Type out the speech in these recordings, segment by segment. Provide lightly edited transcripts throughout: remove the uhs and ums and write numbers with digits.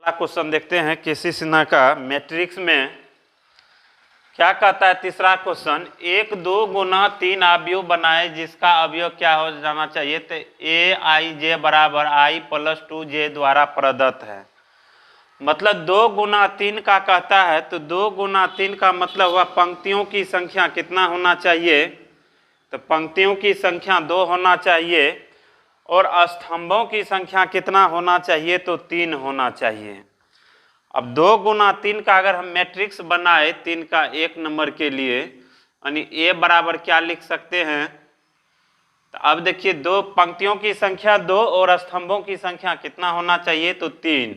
अगला क्वेश्चन देखते हैं केसी सिन्हा का मैट्रिक्स में क्या कहता है। तीसरा क्वेश्चन, 1 2 गुना 3 अवयव बनाए जिसका अवयव क्या हो जाना चाहिए। तो ए आई जे बराबर आई प्लस 2 जे द्वारा प्रदत्त है। मतलब 2 गुना 3 का कहता है तो 2 गुना 3 का मतलब हुआ पंक्तियों की संख्या कितना होना चाहिए। तो पंक्तियों की संख्या 2 होना चाहिए और स्तंभों की संख्या कितना होना चाहिए। तो 3 होना चाहिए। अब 2 गुना 3 का अगर हम मैट्रिक्स बनाए 3 का 1 नंबर के लिए, यानी ए बराबर क्या लिख सकते हैं। तो अब देखिए 2 पंक्तियों की संख्या 2 और स्तंभों की संख्या कितना होना चाहिए। तो 3,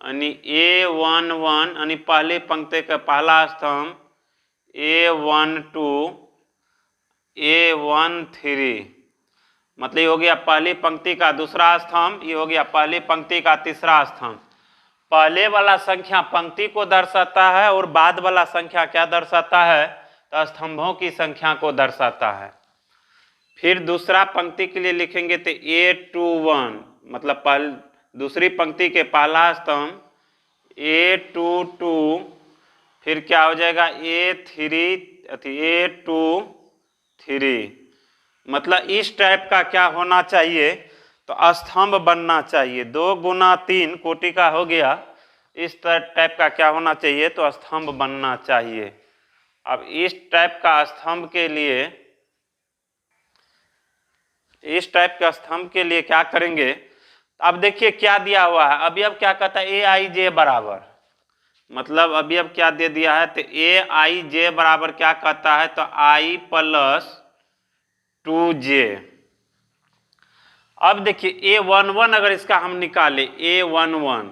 यानी A11 यानी पहली पंक्ति का पहला स्तंभ, A12 A13 मतलब ये हो गया पहली पंक्ति का दूसरा स्तंभ, ये हो गया पहली पंक्ति का तीसरा स्तंभ। पहले वाला संख्या पंक्ति को दर्शाता है और बाद वाला संख्या क्या दर्शाता है। तो स्तंभों की संख्या को दर्शाता है। फिर दूसरा पंक्ति के लिए लिखेंगे तो A21 मतलब दूसरी पंक्ति के पहला स्तंभ, A22 फिर क्या हो जाएगा A23 मतलब इस टाइप का क्या होना चाहिए। तो स्तंभ बनना चाहिए। 2 गुना 3 कोटि का हो गया। इस टाइप का क्या होना चाहिए। तो स्तंभ बनना चाहिए। अब इस टाइप का स्तंभ के लिए क्या करेंगे। अब देखिए क्या दिया हुआ है। अभी अब क्या कहता है ए आई जे बराबर, मतलब अभी अब क्या दे दिया है। तो ए आई जे बराबर क्या कहता है। तो आई प्लस 2जे। अब देखिए A11 अगर इसका हम निकाले A11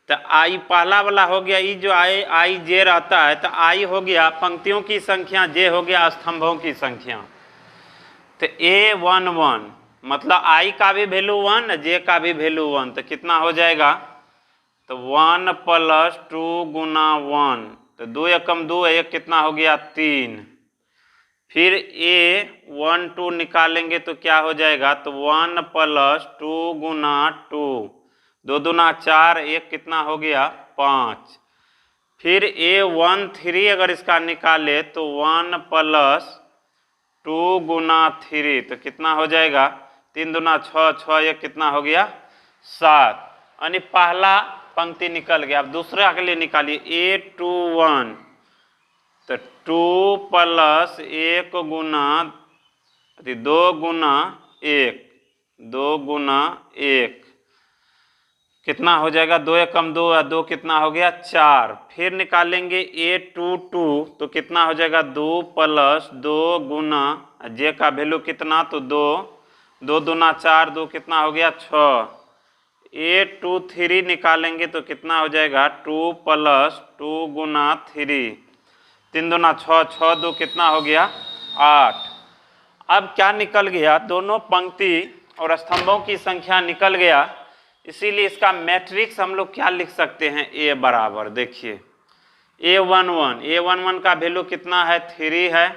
तो आई पहला वाला हो गया। ये जो आई जे रहता है तो आई हो गया पंक्तियों की संख्या, जे हो गया स्तंभों की संख्या। तो A11 मतलब आई का भी वैल्यू 1, जे का भी वैल्यू 1, तो कितना हो जाएगा। तो 1 प्लस 2 गुना 1, तो 2 एकम 2, 1 कितना हो गया 3। फिर A12 निकालेंगे तो क्या हो जाएगा। तो 1 प्लस 2 गुना 2, 2 दूना 4, 1 कितना हो गया 5। फिर A13 अगर इसका निकाले तो 1 प्लस 2 गुना 3, तो कितना हो जाएगा 3 दूना 6, 6 1 कितना हो गया 7। यानी पहला पंक्ति निकल गया। अब दूसरा के लिए निकालिए A21 तो 2 प्लस 1 गुना 2 गुना 1, 2 गुना 1 कितना हो जाएगा 2 एकम 2, 2 कितना हो गया 4। फिर निकालेंगे A22 तो कितना हो जाएगा 2 प्लस 2 गुना जे का वैल्यू कितना। तो 2, 2 दूना 4, 2 कितना हो गया 6। A23 निकालेंगे तो कितना हो जाएगा 2 प्लस 2 गुना 3, 3 दूना 6, 6 2 कितना हो गया 8। अब क्या निकल गया, दोनों पंक्ति और स्तंभों की संख्या निकल गया। इसीलिए इसका मैट्रिक्स हम लोग क्या लिख सकते हैं। ए बराबर देखिए A11 का वैल्यू कितना है 3 है।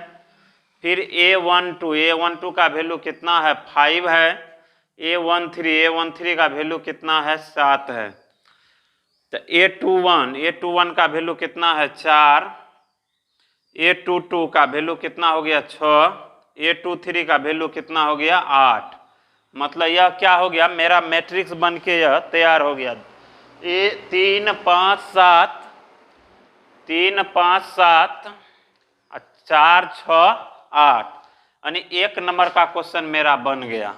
फिर A12 का वैल्यू कितना है 5 है। A13 का वैल्यू कितना है 7 है। तो A21 का वैल्यू कितना है 4। A22 का वैल्यू कितना हो गया 6। A23 का वैल्यू कितना हो गया 8। मतलब यह क्या हो गया, मेरा मैट्रिक्स बन के यह तैयार हो गया। 3 5 7 3 5 7 4 6 8, यानी 1 नंबर का क्वेश्चन मेरा बन गया।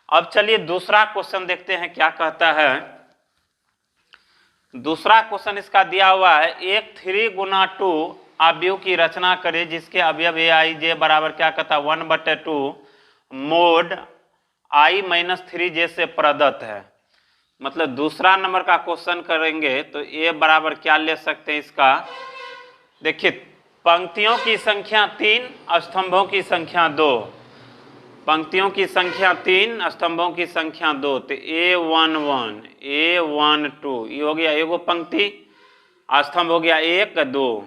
अब चलिए दूसरा क्वेश्चन देखते हैं क्या कहता है। दूसरा क्वेश्चन इसका दिया हुआ है 1 3 गुना 2 अवयव की रचना करें जिसके अवयव ए आई जे बराबर क्या कहता है 1/2 मोड I माइनस 3 से प्रदत्त है। मतलब दूसरा नंबर का क्वेश्चन करेंगे तो ए बराबर क्या ले सकते हैं इसका। देखिए पंक्तियों की संख्या 3, स्तंभों की संख्या 2। पंक्तियों की संख्या 3, स्तंभों की संख्या 2। तो A11 A12 ये हो गया एगो पंक्ति, स्तंभ हो गया 1 2।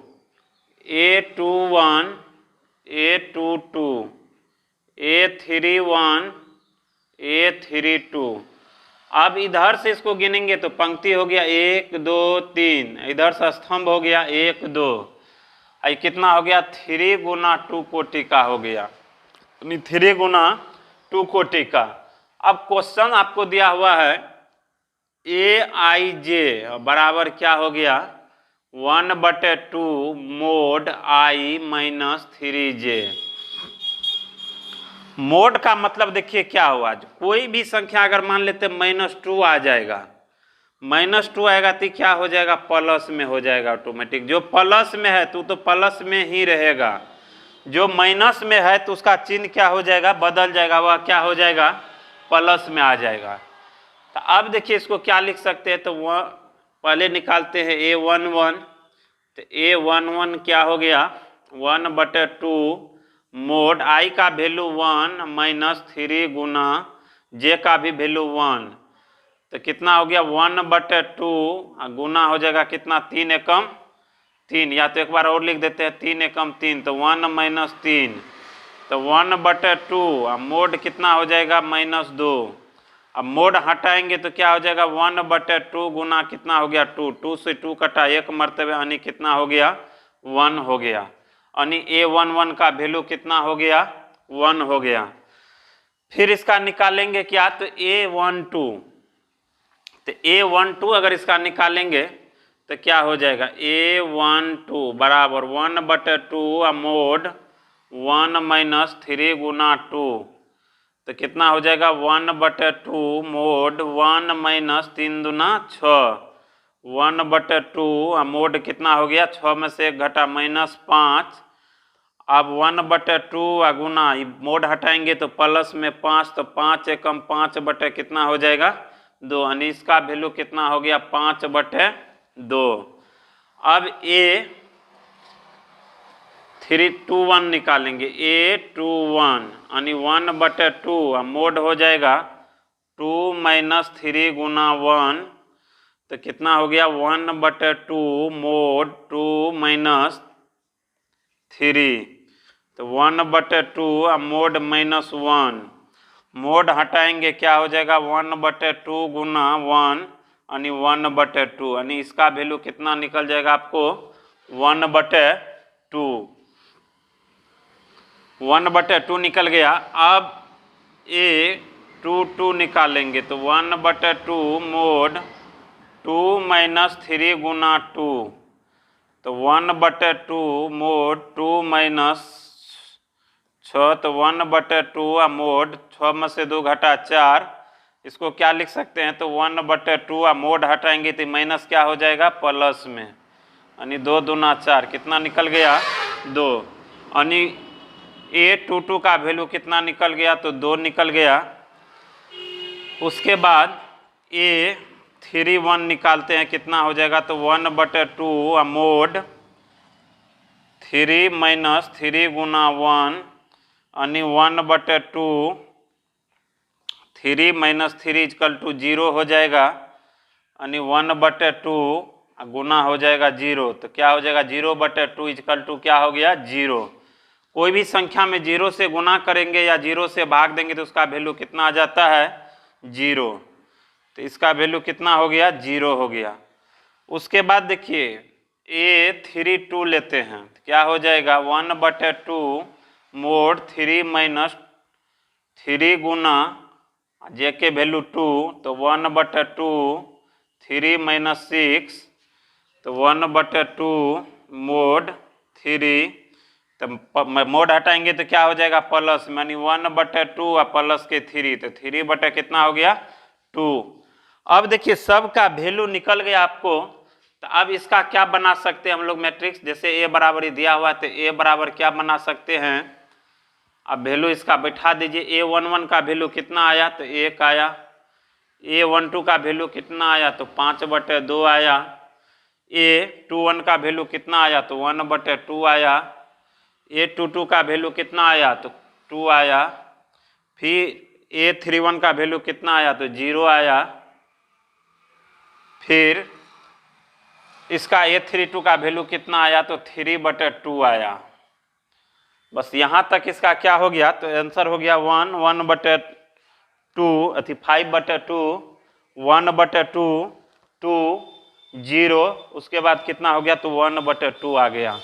A21 A22 A31 A32। अब इधर से इसको गिनेंगे तो पंक्ति हो गया 1 2 3, इधर से स्तंभ हो गया 1 2, आई कितना हो गया 3 गुना 2 कोटि का हो गया, 3 गुना 2 कोटि का। अब क्वेश्चन आपको दिया हुआ है AIJ बराबर क्या हो गया 1/2 mode I minus 3J। Mode का मतलब देखिए क्या हुआ, कोई भी संख्या अगर मान लेते -2 आ जाएगा, -2 आएगा तो क्या हो जाएगा प्लस में हो जाएगा ऑटोमेटिक। जो प्लस में है तो प्लस में ही रहेगा, जो माइनस में है तो उसका चिन्ह क्या हो जाएगा बदल जाएगा, वह क्या हो जाएगा प्लस में आ जाएगा। तो अब देखिए इसको क्या लिख सकते हैं, तो वह पहले निकालते हैं A11, तो A11 क्या हो गया 1/2 मोड I का वैल्यू 1 माइनस 3 गुना J का भी वैल्यू 1, तो कितना हो गया 1/2 गुना हो जाएगा कितना 3 एकम 3, या तो एक बार और लिख देते हैं 3 एकम 3, तो 1 माइनस 3, तो 1/2 मोड कितना हो जाएगा -2। अब मोड हटाएंगे तो क्या हो जाएगा 1/2 गुना कितना हो गया 2, 2 से 2 कटा 1 मरतबे यानी कितना हो गया 1 हो गया, यानी A11 का वैल्यू कितना हो गया 1 हो गया। फिर इसका निकालेंगे क्या, तो A12, तो A12 अगर इसका निकालेंगे तो क्या हो जाएगा A12 बराबर 1/2 मोड 1 माइनस 3 गुना 2, तो कितना हो जाएगा 1/2 मोड 1 माइनस 3 दूना 6, 1/2 मोड कितना हो गया 6 में से 1 घटा -5, अब 1/2 गुना मोड हटाएंगे तो प्लस में 5, तो 5 एकम 5 बटे कितना हो जाएगा 2, यानी इसका वैल्यू कितना हो गया 5/2। अब A321 निकालेंगे, A21 यानी 1/2 मोड हो जाएगा 2 माइनस 3 गुना 1, तो कितना हो गया 1/2 मोड 2 माइनस 3, तो 1/2 मोड -1, मोड हटाएंगे क्या हो जाएगा 1/2 गुना 1 यानी 1/2, यानी इसका वैल्यू कितना निकल जाएगा आपको 1/2, 1/2 निकल गया। अब A22 निकालेंगे तो 1/2 मोड 2 माइनस 3 गुना 2, तो 1/2 मोड 2 माइनस 6, तो 1/2 मोड 6 में से 2 घटा 4, इसको क्या लिख सकते हैं, तो 1/2 मोड हटाएंगे तो माइनस क्या हो जाएगा प्लस में, यानी 2 दूना 4, कितना निकल गया 2, यानी A22 का वैल्यू कितना निकल गया, तो 2 निकल गया। उसके बाद A31 निकालते हैं, कितना हो जाएगा, तो 1/2 मोड 3 माइनस 3 गुना 1 यानी 1/2, 3 माइनस 3 इक्वल टू 0 हो जाएगा, यानी 1/2 गुना हो जाएगा 0, तो क्या हो जाएगा 0/2 इक्वल टू क्या हो गया 0। कोई भी संख्या में 0 से गुना करेंगे या 0 से भाग देंगे तो उसका वैल्यू कितना आ जाता है 0, तो इसका वैल्यू कितना हो गया 0 हो गया। उसके बाद देखिए A32 लेते हैं, तो क्या हो जाएगा 1/2 मोड 3 माइनस 3 गुना J के वैल्यू 2, तो 1/2 3 माइनस 6, तो 1/2 मोड 3, तो मोड हटाएंगे तो क्या हो जाएगा प्लस, यानी 1/2 और प्लस के 3, तो 3 बटे कितना हो गया 2। अब देखिए सबका वैल्यू निकल गया आपको, तो अब इसका क्या बना सकते हैं हम लोग मैट्रिक्स, जैसे A बराबर दिया हुआ है तो A बराबर क्या बना सकते हैं, अब वैल्यू इसका बैठा दीजिए। A11 का वैल्यू कितना आया, तो 1 आया, A12 का वैल्यू कितना आया, तो 5/2 आया, A21 का वैल्यू कितना आया, तो 1/2 आया, A22 का वैल्यू कितना आया, तो 2 आया, फिर A31 का वैल्यू कितना आया, तो 0 आया, फिर इसका A32 का वैल्यू कितना आया, तो 3/2 आया। बस यहाँ तक इसका क्या हो गया, तो आंसर हो गया 1/2 5/2 1/2 2 0, उसके बाद कितना हो गया तो 1/2 आ गया।